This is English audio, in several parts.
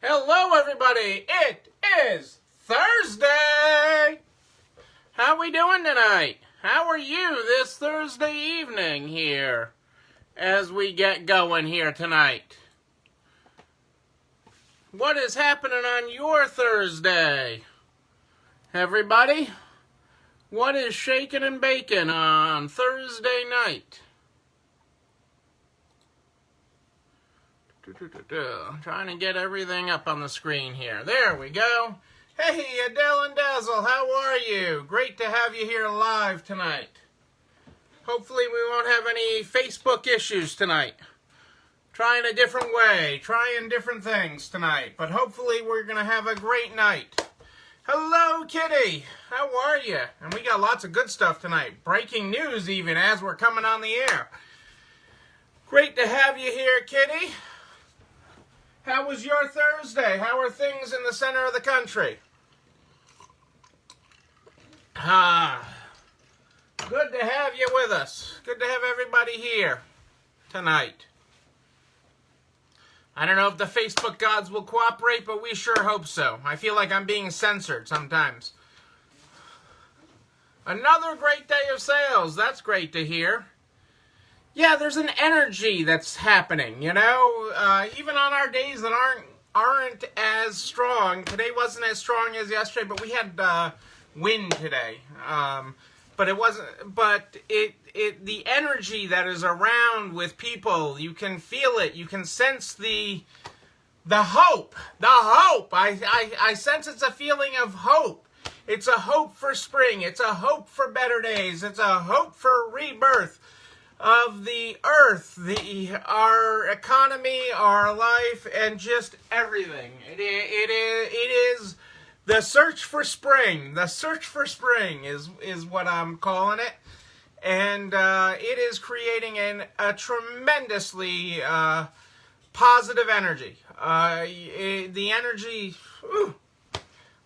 Hello, everybody. It is Thursday. How we doing tonight? How are you this Thursday evening here as we get going here tonight? What is happening on your Thursday? Everybody, what is shaking and baking on Thursday night? Trying to get everything up on the screen here. There we go. Hey, Adele and Dazzle, how are you? Great to have you here live tonight. Hopefully we won't have any Facebook issues tonight. Trying a different way, trying different things tonight, but hopefully we're going to have a great night. Hello, Kitty. How are you? And we got lots of good stuff tonight. Breaking news even as we're coming on the air. Great to have you here, Kitty. How was your Thursday? How are things in the center of the country? Good to have you with us. Good to have everybody here tonight. I don't know if the Facebook gods will cooperate, but we sure hope so. I feel like I'm being censored sometimes. Another great day of sales. That's great to hear. Yeah, there's an energy that's happening, you know, even on our days that aren't as strong. Today wasn't as strong as yesterday, but we had wind today. But it wasn't. But the energy that is around with people, you can feel it. You can sense the hope. The hope. I sense it's a feeling of hope. It's a hope for spring. It's a hope for better days. It's a hope for rebirth of the earth, our economy, our life, and just everything. It is the search for spring. The search for spring is what I'm calling it, and it is creating a tremendously positive energy. The energy,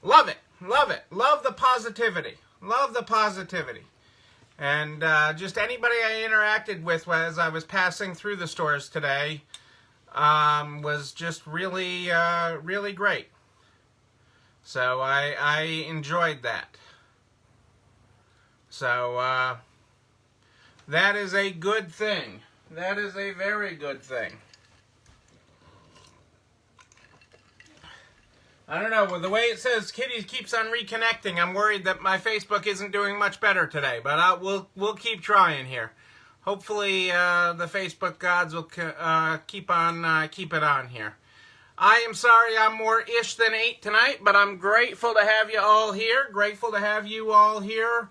love it, love it, love the positivity, love the positivity. And just anybody I interacted with as I was passing through the stores today was just really, really great. So I enjoyed that. So that is a good thing. That is a very good thing. I don't know, with the way it says Kitty keeps on reconnecting, I'm worried that my Facebook isn't doing much better today, but we'll keep trying here. Hopefully the Facebook gods will keep it on here. I am sorry I'm more ish than 8 tonight, but I'm grateful to have you all here. Grateful to have you all here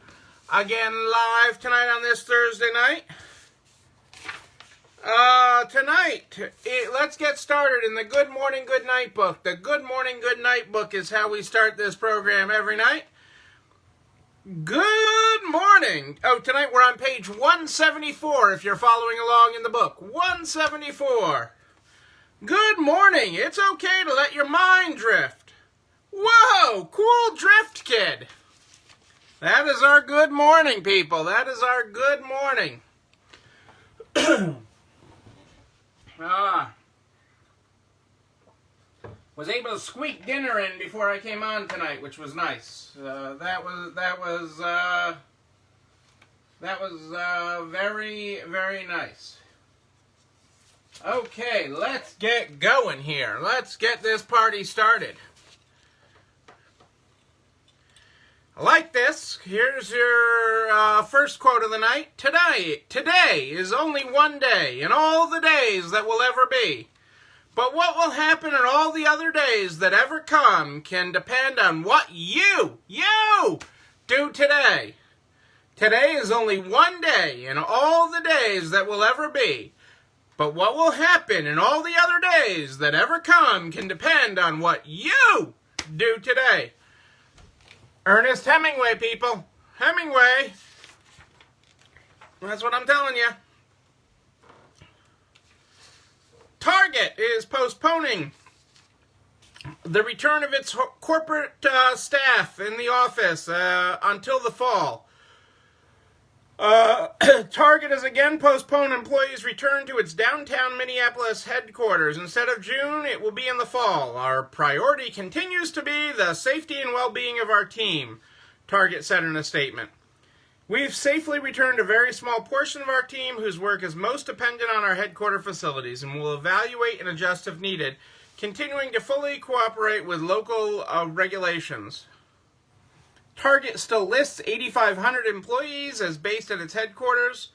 again live tonight on this Thursday night. Tonight, let's get started in the Good Morning, Good Night book. The Good Morning, Good Night book is how we start this program every night. Good morning. Oh, tonight we're on page 174 if you're following along in the book. 174. Good morning. It's okay to let your mind drift. Whoa, cool drift, kid. That is our good morning, people. That is our good morning. Was able to squeak dinner in before I came on tonight, which was nice. That was very, very nice. Okay, let's get going here. Let's get this party started. I like this. Here's your first quote of the night. Today is only one day in all the days that will ever be. But what will happen in all the other days that ever come can depend on what you do today. Today is only one day in all the days that will ever be. But what will happen in all the other days that ever come can depend on what you do today. Ernest Hemingway, people. Hemingway. That's what I'm telling you. Target is postponing the return of its corporate staff in the office until the fall. Target has again postponed employees' return to its downtown Minneapolis headquarters. Instead of June, it will be in the fall. Our priority continues to be the safety and well-being of our team, Target said in a statement. We've safely returned a very small portion of our team whose work is most dependent on our headquarter facilities and will evaluate and adjust if needed, continuing to fully cooperate with local regulations. Target still lists 8,500 employees as based at its headquarters,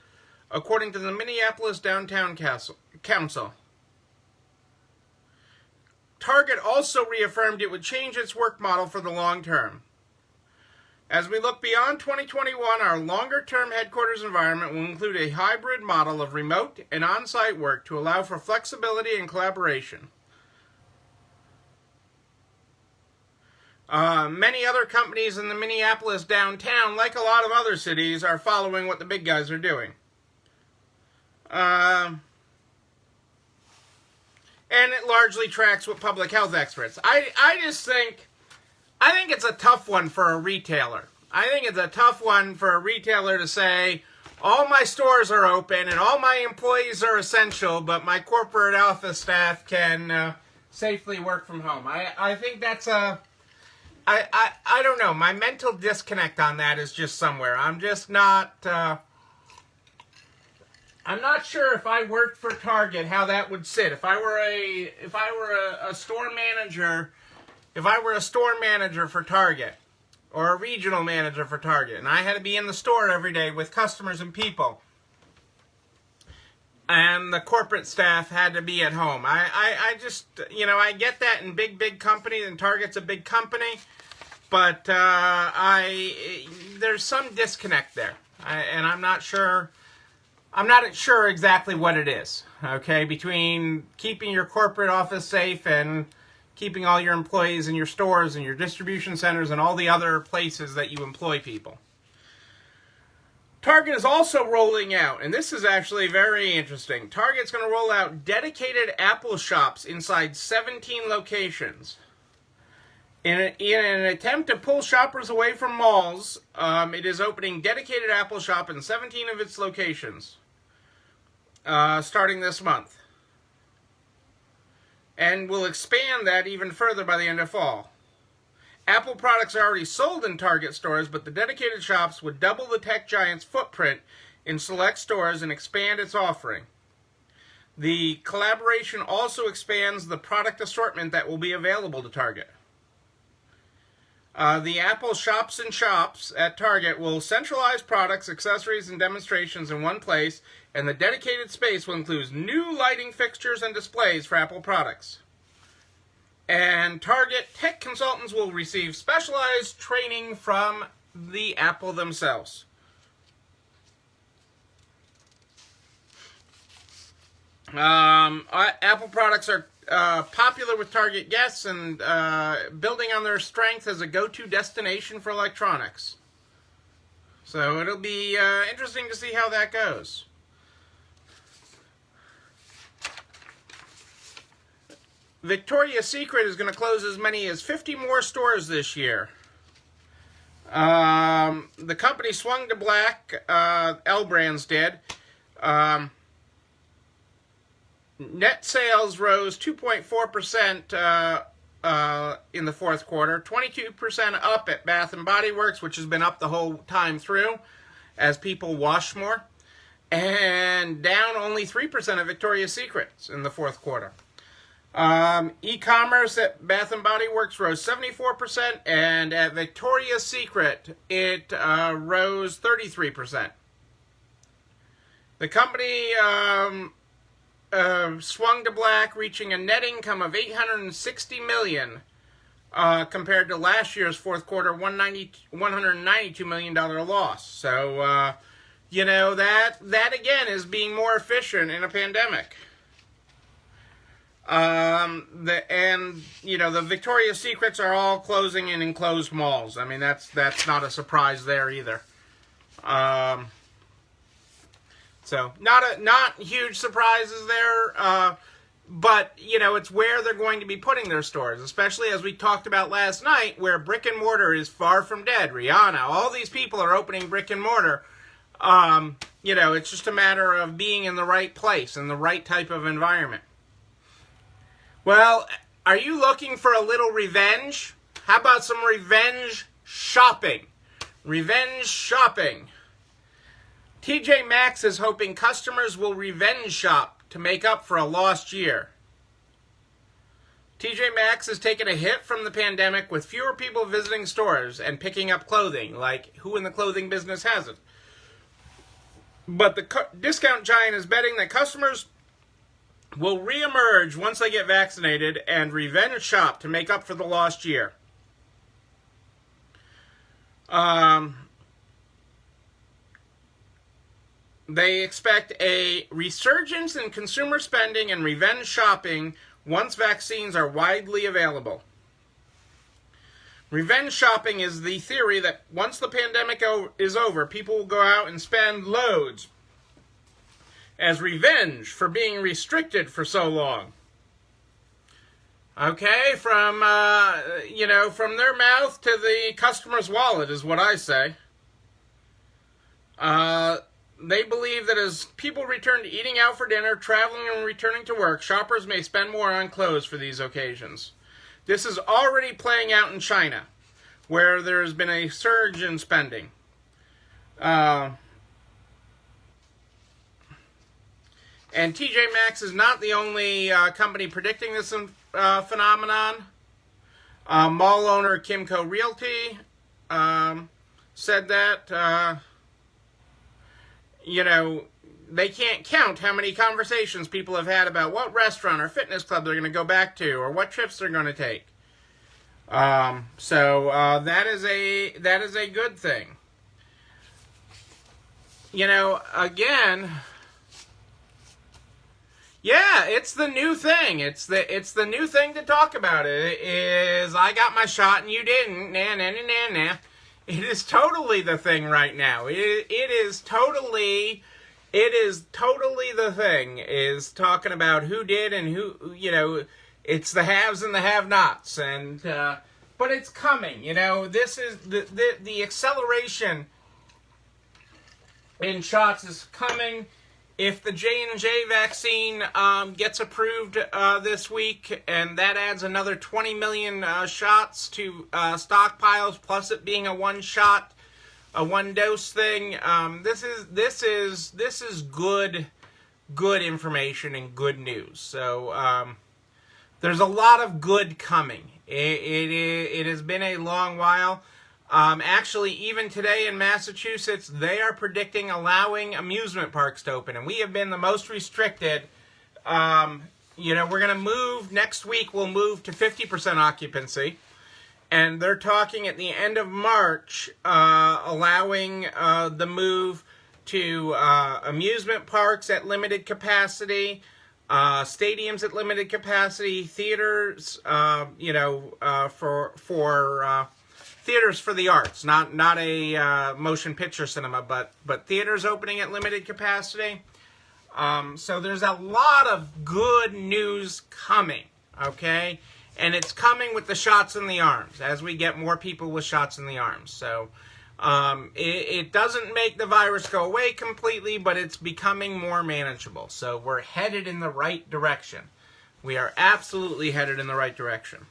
according to the Minneapolis Downtown Council. Target also reaffirmed it would change its work model for the long term. As we look beyond 2021, our longer-term headquarters environment will include a hybrid model of remote and on-site work to allow for flexibility and collaboration. Many other companies in the Minneapolis downtown, like a lot of other cities, are following what the big guys are doing. And it largely tracks with public health experts. I think it's a tough one for a retailer. I think it's a tough one for a retailer to say, all my stores are open and all my employees are essential, but my corporate office staff can safely work from home. I think that's a... I don't know. My mental disconnect on that is just somewhere. I'm just not... I'm not sure if I worked for Target how that would sit. If I were a store manager... If I were a store manager for Target, or a regional manager for Target, and I had to be in the store every day with customers and people, and the corporate staff had to be at home, I just, I get that in big companies, and Target's a big company, but there's some disconnect there, and I'm not sure exactly what it is, okay, between keeping your corporate office safe and keeping all your employees in your stores and your distribution centers and all the other places that you employ people. Target is also rolling out, and this is actually very interesting, Target's going to roll out dedicated Apple shops inside 17 locations. In an attempt to pull shoppers away from malls, it is opening dedicated Apple shop in 17 of its locations, starting this month. And will expand that even further by the end of fall. Apple products are already sold in Target stores, but the dedicated shops would double the tech giant's footprint in select stores and expand its offering. The collaboration also expands the product assortment that will be available to Target. The Apple Shops and Shops at Target will centralize products, accessories, and demonstrations in one place, and the dedicated space will include new lighting fixtures and displays for Apple products. And Target tech consultants will receive specialized training from the Apple themselves. Apple products are popular with Target guests and building on their strength as a go-to destination for electronics. So it'll be interesting to see how that goes. Victoria's Secret is going to close as many as 50 more stores this year. The company swung to black, L Brands did. Net sales rose 2.4% in the fourth quarter, 22% up at Bath & Body Works, which has been up the whole time through as people wash more, and down only 3% at Victoria's Secret in the fourth quarter. E-commerce at Bath & Body Works rose 74%, and at Victoria's Secret it rose 33%. The company swung to black, reaching a net income of $860 million compared to last year's fourth quarter $192 million loss. So, that again is being more efficient in a pandemic. The Victoria's Secrets are all closing in enclosed malls. I mean, that's not a surprise there either. So not huge surprises there, but it's where they're going to be putting their stores, especially as we talked about last night, where brick and mortar is far from dead. Rihanna, all these people are opening brick and mortar. It's just a matter of being in the right place, in the right type of environment. Well, are you looking for a little revenge? How about some revenge shopping? Revenge shopping. TJ Maxx is hoping customers will revenge shop to make up for a lost year. TJ Maxx has taken a hit from the pandemic with fewer people visiting stores and picking up clothing. Like, who in the clothing business hasn't? But the discount giant is betting that customers will reemerge once they get vaccinated and revenge shop to make up for the lost year. They expect a resurgence in consumer spending and revenge shopping once vaccines are widely available. Revenge shopping is the theory that once the pandemic is over, people will go out and spend loads as revenge for being restricted for so long. Okay, from their mouth to the customer's wallet is what I say. They believe that as people return to eating out for dinner, traveling, and returning to work, shoppers may spend more on clothes for these occasions. This is already playing out in China, where there has been a surge in spending. And TJ Maxx is not the only company predicting this phenomenon. Mall owner Kimco Realty said that, they can't count how many conversations people have had about what restaurant or fitness club they're going to go back to or what trips they're going to take. So that is a good thing. Again, yeah, it's the new thing. It's the new thing to talk about. It is I got my shot and you didn't. Nah. It is totally the thing right now. It is totally the thing, is talking about who did and who, it's the haves and the have-nots. But it's coming, this is the acceleration in shots is coming. If the J&J vaccine gets approved this week, and that adds another 20 million shots to stockpiles, plus it being a one-shot, a one-dose thing, this is good information and good news. So there's a lot of good coming. It has been a long while. Actually, even today in Massachusetts, they are predicting allowing amusement parks to open, and we have been the most restricted. We're going to move, next week we'll move to 50% occupancy, and they're talking at the end of March, allowing the move to amusement parks at limited capacity, stadiums at limited capacity, theaters, theaters for the arts, not a motion picture cinema, but theaters opening at limited capacity. So there's a lot of good news coming, okay? And it's coming with the shots in the arms, as we get more people with shots in the arms. So it doesn't make the virus go away completely, but it's becoming more manageable. So we're headed in the right direction. We are absolutely headed in the right direction.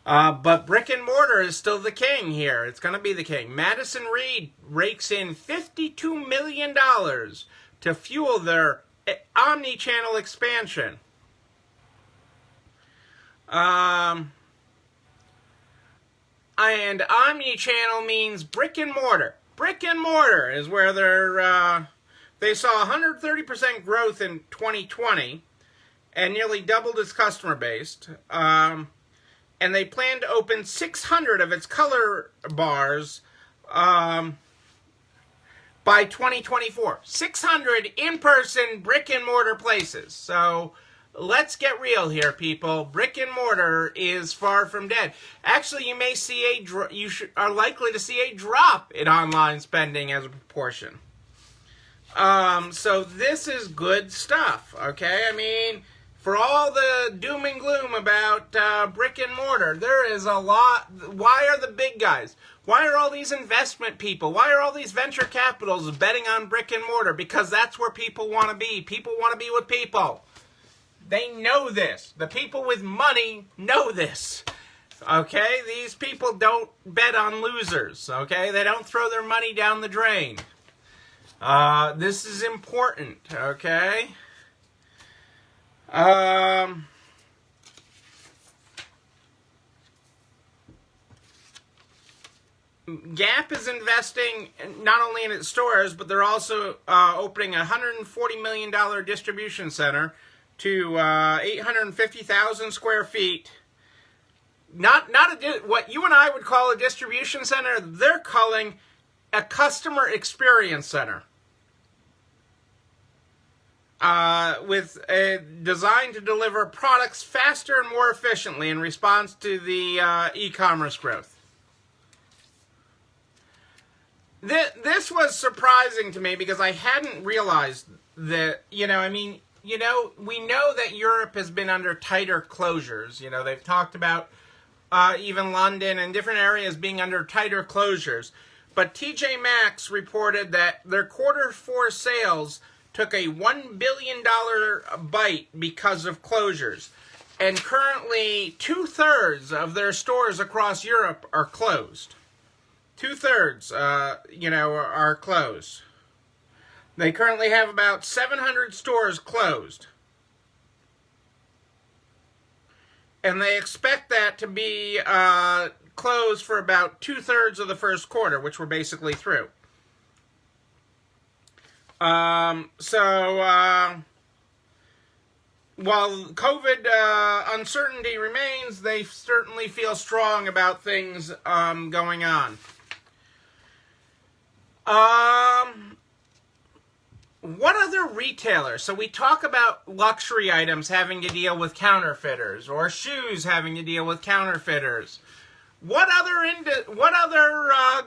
But brick and mortar is still the king here. It's going to be the king. Madison Reed rakes in $52 million to fuel their omni-channel expansion. And omni-channel means brick and mortar. Brick and mortar is where they saw 130% growth in 2020 and nearly doubled its customer base. And they plan to open 600 of its color bars by 2024. 600 in-person brick-and-mortar places. So let's get real here, people. Brick-and-mortar is far from dead. Actually, you may see are likely to see a drop in online spending as a proportion. So this is good stuff, okay? I mean, for all the doom and gloom about brick and mortar, there is a lot. Why are the big guys? Why are all these investment people? Why are all these venture capitals betting on brick and mortar? Because that's where people want to be. People want to be with people. They know this. The people with money know this. Okay? These people don't bet on losers. Okay? They don't throw their money down the drain. This is important. Okay? Gap is investing not only in its stores, but they're also opening a $140 million distribution center to 850,000 square feet. Not what you and I would call a distribution center, they're calling a customer experience center. Designed to deliver products faster and more efficiently in response to the e-commerce growth. This was surprising to me because I hadn't realized that, we know that Europe has been under tighter closures. They've talked about even London and different areas being under tighter closures. But TJ Maxx reported that their Q4 sales took a $1 billion bite because of closures. And currently, 2/3 of their stores across Europe are closed. 2/3, are closed. They currently have about 700 stores closed. And they expect that to be closed for about 2/3 of the first quarter, which we're basically through. While COVID uncertainty remains, they certainly feel strong about things going on. What other retailers? So we talk about luxury items having to deal with counterfeiters, or shoes having to deal with counterfeiters. What other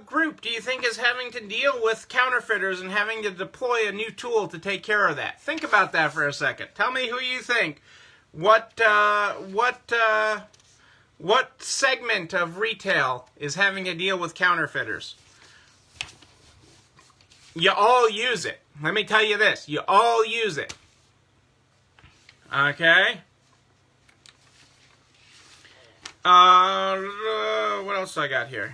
group do you think is having to deal with counterfeiters and having to deploy a new tool to take care of that? Think about that for a second. Tell me who you think. What segment of retail is having to deal with counterfeiters? You all use it. Let me tell you this. You all use it. Okay? What else do I got here?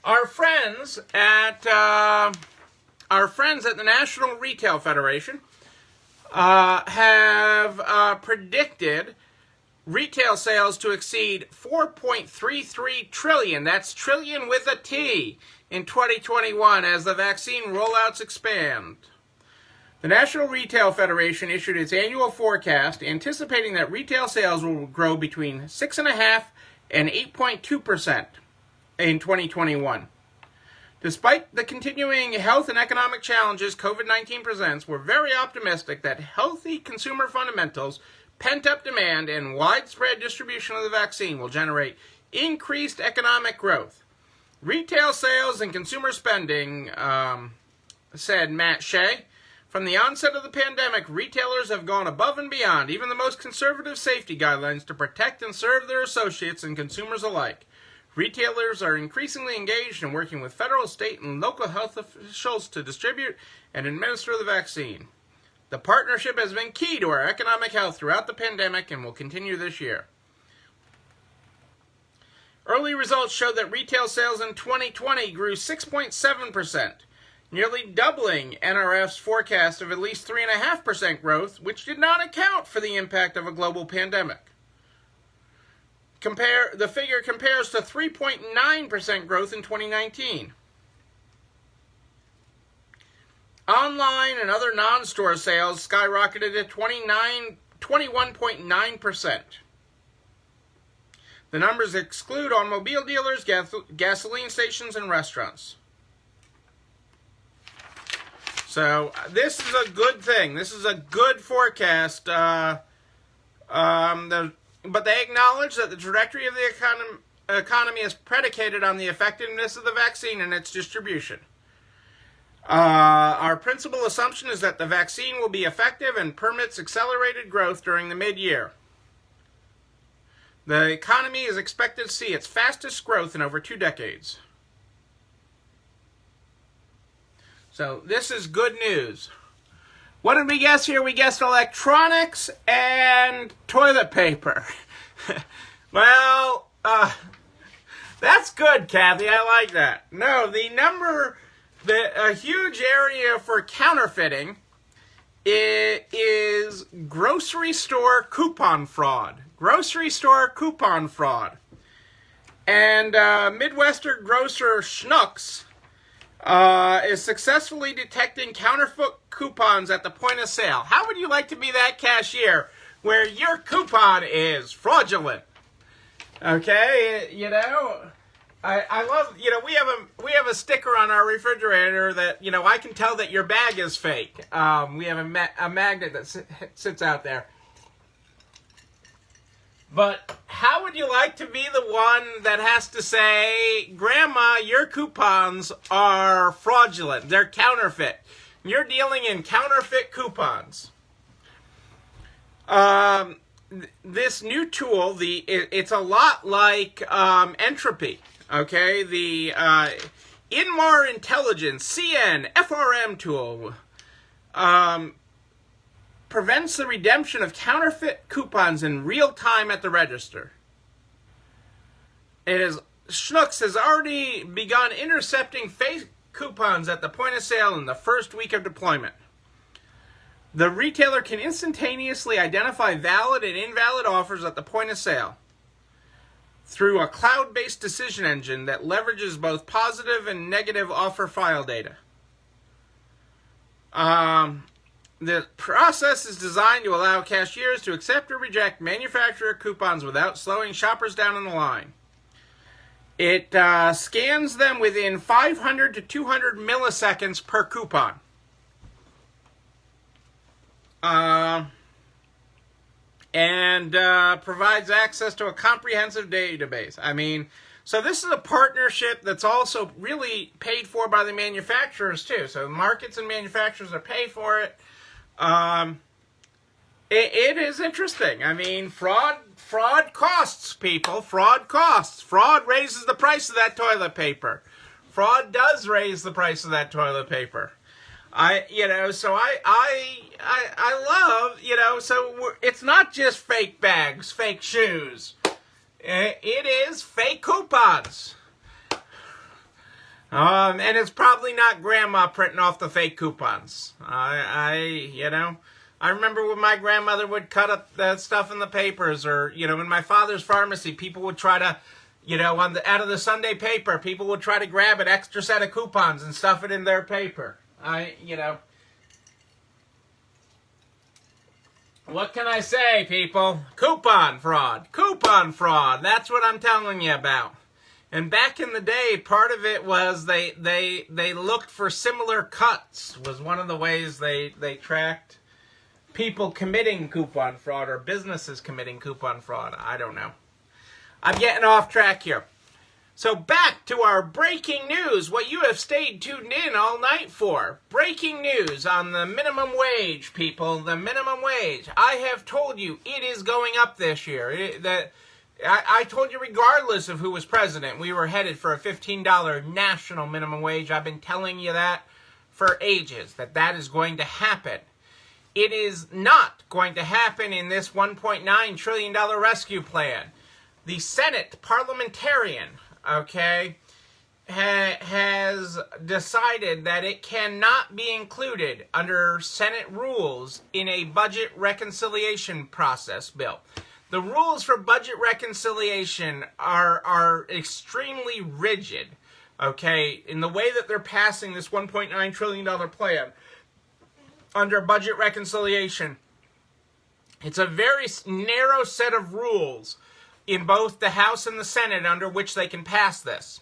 Our friends at the National Retail Federation have predicted retail sales to exceed $4.33 trillion. That's trillion with a T in 2021 as the vaccine rollouts expand. The National Retail Federation issued its annual forecast anticipating that retail sales will grow between 6.5% and 8.2% in 2021. Despite the continuing health and economic challenges COVID-19 presents, we're very optimistic that healthy consumer fundamentals, pent-up demand, and widespread distribution of the vaccine will generate increased economic growth. Retail sales and consumer spending, said Matt Shea. From the onset of the pandemic, retailers have gone above and beyond even the most conservative safety guidelines to protect and serve their associates and consumers alike. Retailers are increasingly engaged in working with federal, state, and local health officials to distribute and administer the vaccine. The partnership has been key to our economic health throughout the pandemic and will continue this year. Early results showed that retail sales in 2020 grew 6.7%, nearly doubling NRF's forecast of at least 3.5% growth, which did not account for the impact of a global pandemic. The figure compares to 3.9% growth in 2019. Online and other non-store sales skyrocketed at 21.9%. The numbers exclude automobile dealers, gasoline stations, and restaurants. So this is a good thing. This is a good forecast. But they acknowledge that the trajectory of the economy is predicated on the effectiveness of the vaccine and its distribution. Our principal assumption is that the vaccine will be effective and permits accelerated growth during the mid-year. The economy is expected to see its fastest growth in over 2 decades. So this is good news. What did we guess here? We guessed electronics and toilet paper. Well, that's good, Kathy. I like that. No, a huge area for counterfeiting is grocery store coupon fraud. Grocery store coupon fraud. And Midwestern grocer Schnucks is successfully detecting counterfeit coupons at the point of sale. How would you like to be that cashier where your coupon is fraudulent? Okay, you know, I love, you know, we have a sticker on our refrigerator that, you know, I can tell that your bag is fake. We have a magnet that sits out there. But how would you like to be the one that has to say, Grandma, your coupons are fraudulent. They're counterfeit. You're dealing in counterfeit coupons. This new tool, it's a lot like entropy. Okay, the Inmar Intelligence CN FRM tool prevents the redemption of counterfeit coupons in real time at the register. Schnucks has already begun intercepting fake coupons at the point of sale in the first week of deployment. The retailer can instantaneously identify valid and invalid offers at the point of sale through a cloud-based decision engine that leverages both positive and negative offer file data. The process is designed to allow cashiers to accept or reject manufacturer coupons without slowing shoppers down in the line. It scans them within 500 to 200 milliseconds per coupon. And provides access to a comprehensive database. I mean, so this is a partnership that's also really paid for by the manufacturers too. So markets and manufacturers are paid for it. It is interesting. I mean, fraud costs, people. Fraud costs. Fraud raises the price of that toilet paper. Fraud does raise the price of that toilet paper. So I love, so it's not just fake bags, fake shoes. It is fake coupons. And it's probably not Grandma printing off the fake coupons. I remember when my grandmother would cut up that stuff in the papers, or, in my father's pharmacy, people would try to, out of the Sunday paper, people would try to grab an extra set of coupons and stuff it in their paper. What can I say, people? Coupon fraud. Coupon fraud. That's what I'm telling you about. And back in the day, part of it was they looked for similar cuts, was one of the ways they tracked people committing coupon fraud or businesses committing coupon fraud. I don't know. I'm getting off track here. So back to our breaking news, what you have stayed tuned in all night for. Breaking news on the minimum wage, people, the minimum wage. I have told you it is going up this year. I told you regardless of who was president, we were headed for a $15 national minimum wage. I've been telling you that for ages, that is going to happen. It is not going to happen in this $1.9 trillion rescue plan. The Senate parliamentarian, has decided that it cannot be included under Senate rules in a budget reconciliation process bill. The rules for budget reconciliation are extremely rigid, in the way that they're passing this $1.9 trillion plan under budget reconciliation. It's a very narrow set of rules in both the House and the Senate under which they can pass this.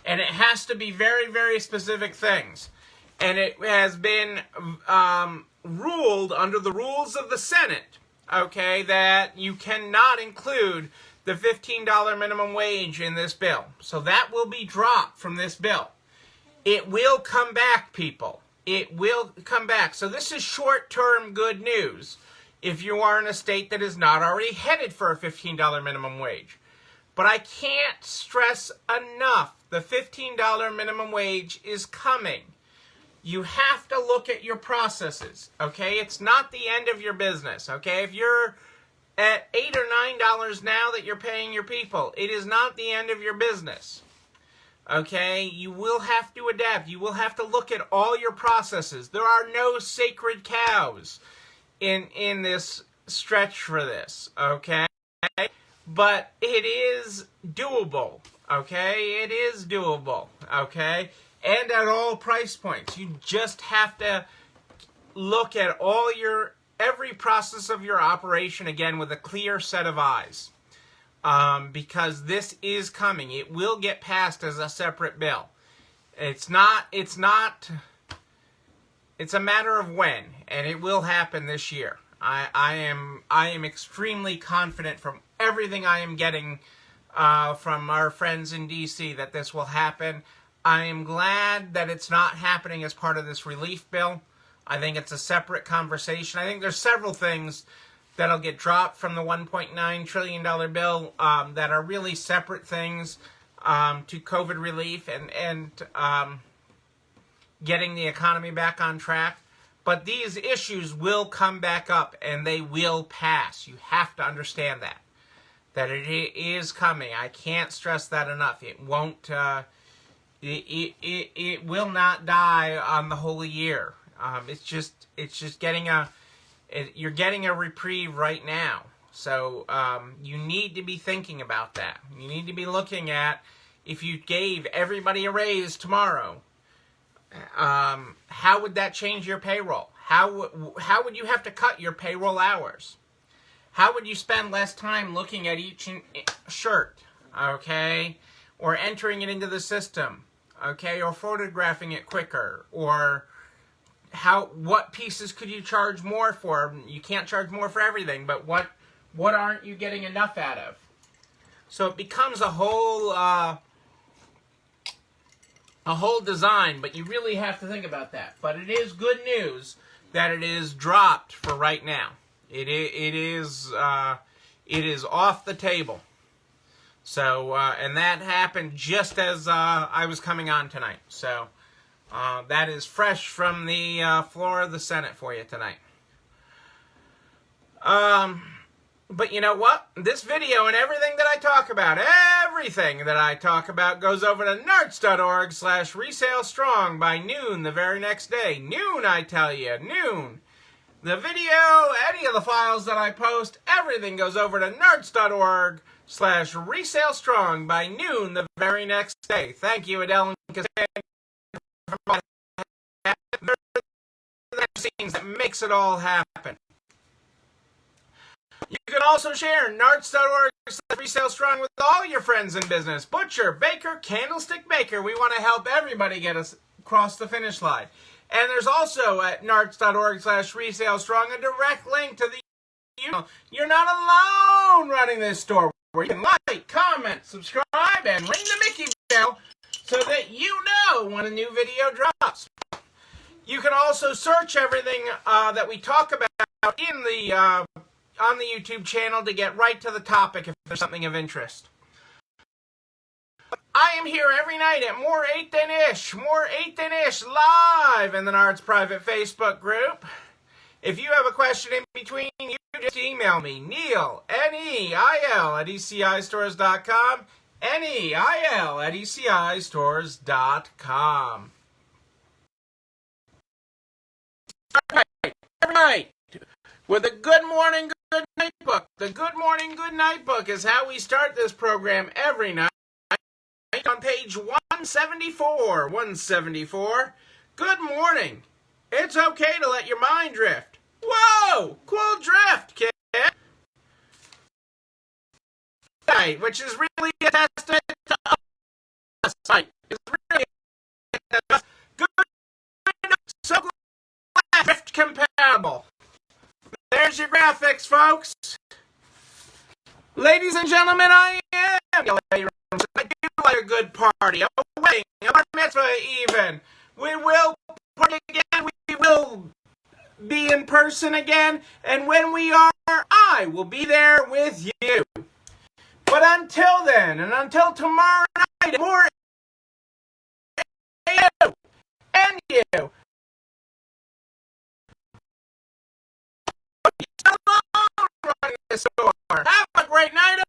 And it has to be very, very specific things. And it has been ruled under the rules of the Senate, that you cannot include the $15 minimum wage in this bill. So that will be dropped from this bill. It will come back, people. It will come back. So this is short-term good news if you are in a state that is not already headed for a $15 minimum wage. But I can't stress enough, the $15 minimum wage is coming. You have to look at your processes, okay? It's not the end of your business, okay? If you're at $8 or $9 now that you're paying your people, it is not the end of your business, okay? You will have to adapt. You will have to look at all your processes. There are no sacred cows in this stretch for this, okay? But it is doable, okay? It is doable, okay? And at all price points. You just have to look at every process of your operation again with a clear set of eyes. Because this is coming. It will get passed as a separate bill. It's a matter of when, and it will happen this year. I am extremely confident from everything I am getting from our friends in D.C. that this will happen. I am glad that it's not happening as part of this relief bill. I think it's a separate conversation. I think there's several things that'll get dropped from the $1.9 trillion bill that are really separate things to COVID relief and getting the economy back on track. But these issues will come back up and they will pass. You have to understand that it is coming. I can't stress that enough. It won't. It will not die on the holy year. It's just getting you're getting a reprieve right now. So you need to be thinking about that. You need to be looking at if you gave everybody a raise tomorrow. How would that change your payroll? How would you have to cut your payroll hours? How would you spend less time looking at each shirt, okay? Or entering it into the system, okay? Or photographing it quicker? Or what pieces could you charge more for? You can't charge more for everything, but what aren't you getting enough out of? So it becomes a whole design, but you really have to think about that. But it is good news that it is dropped for right now. It is off the table. So and that happened just as I was coming on tonight. So that is fresh from the floor of the Senate for you tonight. But you know what? This video and everything that I talk about goes over to narts.org/resalestrong by noon the very next day. Noon, I tell you, noon. The video, any of the files that I post, everything goes over to narts.org/resalestrong by noon the very next day. Thank you, Adele and Cassandra, for the scenes that makes it all happen. You can also share narts.org/resalestrong with all your friends in business. Butcher, baker, candlestick maker. We want to help everybody get us across the finish line. And there's also at narts.org/resalestrong a direct link to the You're Not Alone running this store, where you can like, comment, subscribe, and ring the Mickey bell so that you know when a new video drops. You can also search everything that we talk about in the on the YouTube channel to get right to the topic if there's something of interest. I am here every night at More 8 Than Ish live in the Nards private Facebook group. If you have a question in between, you just email me, Neil, Neil, at ECIstores.com, Neil at ECIstores.com. All right, every night with a Good Morning, Good Night book. The Good Morning, Good Night book is how we start this program every night. On page 174. Good morning. It's okay to let your mind drift. Whoa! Cool drift, kid. Right, which is really a testament to us. Right. It's really a testament to us. Good. So glad drift compatible. There's your graphics, folks. Ladies and gentlemen, I am your lady. I do like a good party, a wedding, a bar mitzvah even. We will party again. We will be in person again. And when we are, I will be there with you. But until then, and until tomorrow night, more you and you. So long, running the store. Have a great night.